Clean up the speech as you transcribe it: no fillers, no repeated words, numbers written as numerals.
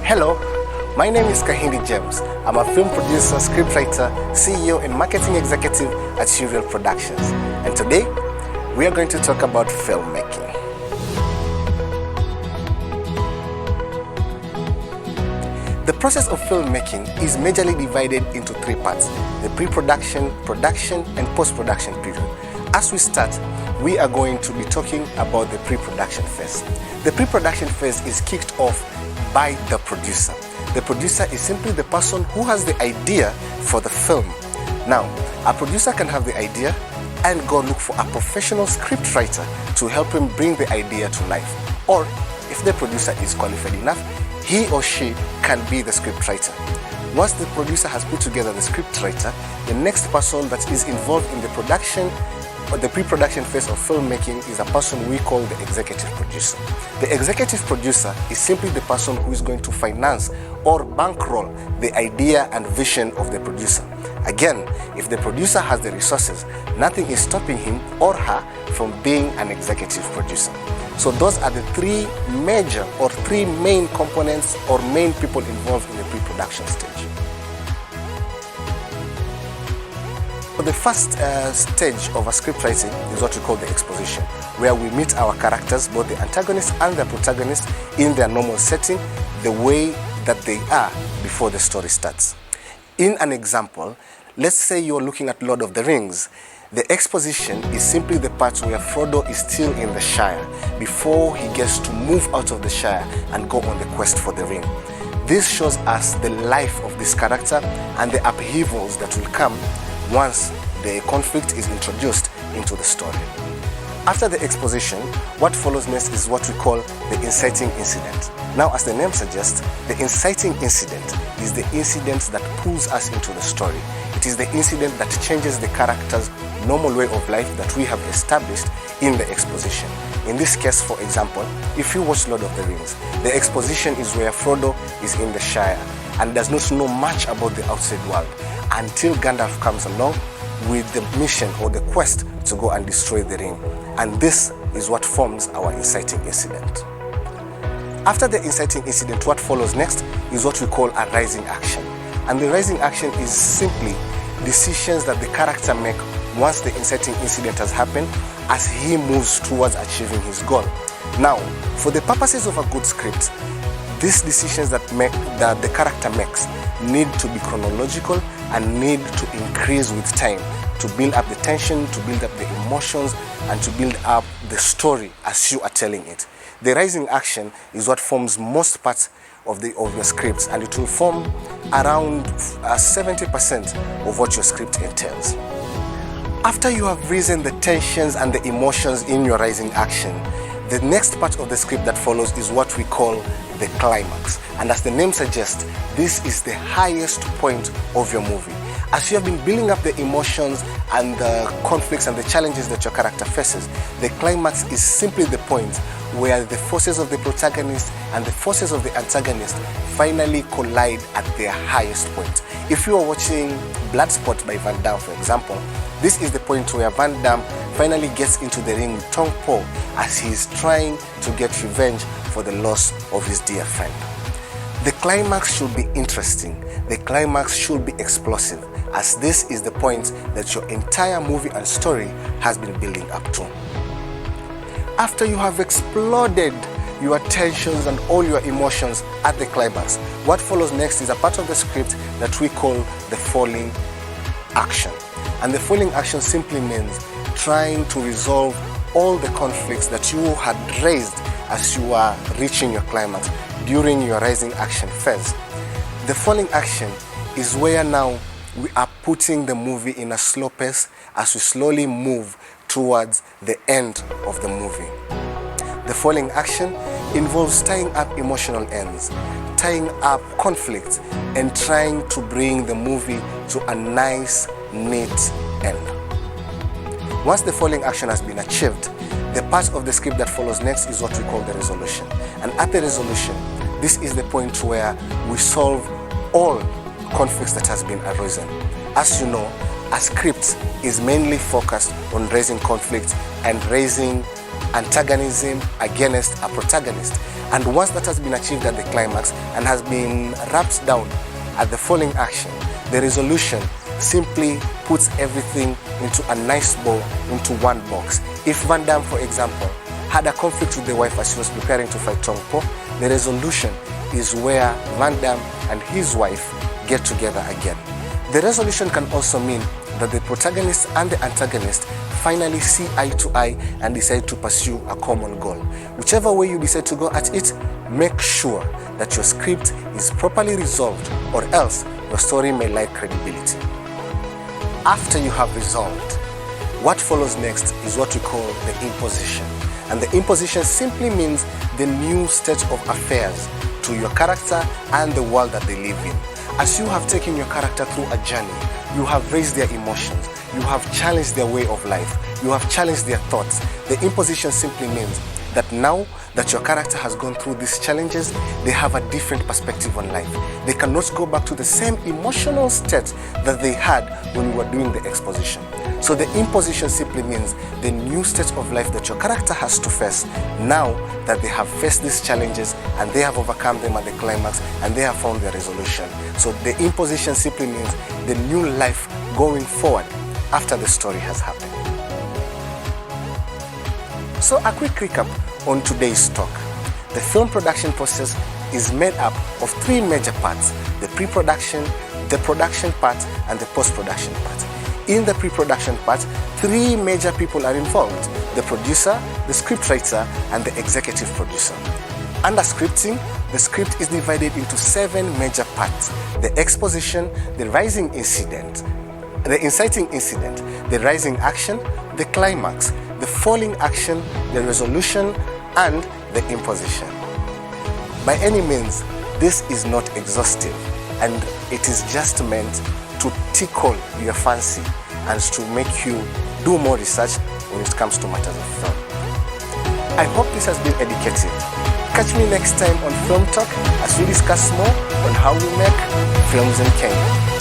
Hello, my name is Kahindi James. I'm a film producer, scriptwriter, CEO, and marketing executive at Serial Productions. And today, we are going to talk about filmmaking. The process of filmmaking is majorly divided into three parts: the pre-production, production, and post-production period. As we start, we are going to be talking about the pre-production phase. The pre-production phase is kicked off by the producer. The producer is simply the person who has the idea for the film. Now, a producer can have the idea and go look for a professional scriptwriter to help him bring the idea to life. Or, if the producer is qualified enough, he or she can be the scriptwriter. Once the producer has put together the scriptwriter, the next person that is involved in the production or the pre-production phase of filmmaking is a person we call the executive producer. The executive producer is simply the person who is going to finance or bankroll the idea and vision of the producer. Again, if the producer has the resources, nothing is stopping him or her from being an executive producer. So those are the three major or three main components or main people involved in the pre-production stage. So the first stage of a script writing is what we call the exposition, where we meet our characters, both the antagonist and the protagonist, in their normal setting, the way that they are before the story starts. In an example, let's say you're looking at Lord of the Rings. The exposition is simply the part where Frodo is still in the Shire before he gets to move out of the Shire and go on the quest for the ring. This shows us the life of this character and the upheavals that will come once the conflict is introduced into the story. After the exposition, what follows next is what we call the inciting incident. Now, as the name suggests, the inciting incident is the incident that pulls us into the story. It is the incident that changes the character's normal way of life that we have established in the exposition. In this case, for example, if you watch Lord of the Rings, the exposition is where Frodo is in the Shire and does not know much about the outside world until Gandalf comes along with the mission or the quest to go and destroy the ring. And this is what forms our inciting incident. After the inciting incident, what follows next is what we call a rising action. And the rising action is simply decisions that the character make once the inciting incident has happened as he moves towards achieving his goal. Now, for the purposes of a good script, these decisions that the character makes need to be chronological and need to increase with time to build up the tension, to build up the emotions, and to build up the story as you are telling it. The rising action is what forms most parts of your scripts, and it will form around 70% of what your script entails. After you have risen the tensions and the emotions in your rising action, the next part of the script that follows is what we call the climax. And as the name suggests, this is the highest point of your movie. As you have been building up the emotions and the conflicts and the challenges that your character faces, the climax is simply the point where the forces of the protagonist and the forces of the antagonist finally collide at their highest point. If you are watching Bloodsport by Van Damme, for example, this is the point where Van Damme finally gets into the ring with Tong Po as he is trying to get revenge for the loss of his dear friend. The climax should be interesting. The climax should be explosive, as this is the point that your entire movie and story has been building up to. After you have exploded your tensions and all your emotions at the climax, what follows next is a part of the script that we call the falling action. And the falling action simply means trying to resolve all the conflicts that you had raised as you are reaching your climax during your rising action phase. The falling action is where now we are putting the movie in a slow pace as we slowly move towards the end of the movie. The falling action involves tying up emotional ends, tying up conflicts, and trying to bring the movie to a nice, neat end. Once the falling action has been achieved, the part of the script that follows next is what we call the resolution. And at the resolution, this is the point where we solve all conflicts that has been arisen. As you know, a script is mainly focused on raising conflict and raising antagonism against a protagonist. And once that has been achieved at the climax and has been wrapped down at the falling action, the resolution simply puts everything into a nice bow, into one box. If Van Damme, for example, had a conflict with the wife as she was preparing to fight Tong Po, the resolution is where Van Damme and his wife get together again. The resolution can also mean that the protagonist and the antagonist finally see eye to eye and decide to pursue a common goal. Whichever way you decide to go at it, make sure that your script is properly resolved, or else your story may lack credibility. After you have resolved, what follows next is what we call the imposition. And the imposition simply means the new state of affairs to your character and the world that they live in. As you have taken your character through a journey, you have raised their emotions, you have challenged their way of life, you have challenged their thoughts. The imposition simply means that now that your character has gone through these challenges, they have a different perspective on life. They cannot go back to the same emotional state that they had when we were doing the exposition. So the imposition simply means the new state of life that your character has to face now that they have faced these challenges and they have overcome them at the climax and they have found their resolution. So the imposition simply means the new life going forward after the story has happened. So a quick recap on today's talk. The film production process is made up of three major parts: the pre-production, the production part, and the post-production part. In the pre-production part, three major people are involved: the producer, the scriptwriter, and the executive producer. Under scripting, the script is divided into 7 major parts: the exposition, the rising incident, the inciting incident, the rising action, the climax, the falling action, the resolution, and the imposition. By any means, this is not exhaustive, and it is just meant to tickle your fancy and to make you do more research when it comes to matters of film. I hope this has been educative. Catch me next time on Film Talk as we discuss more on how we make films in Kenya.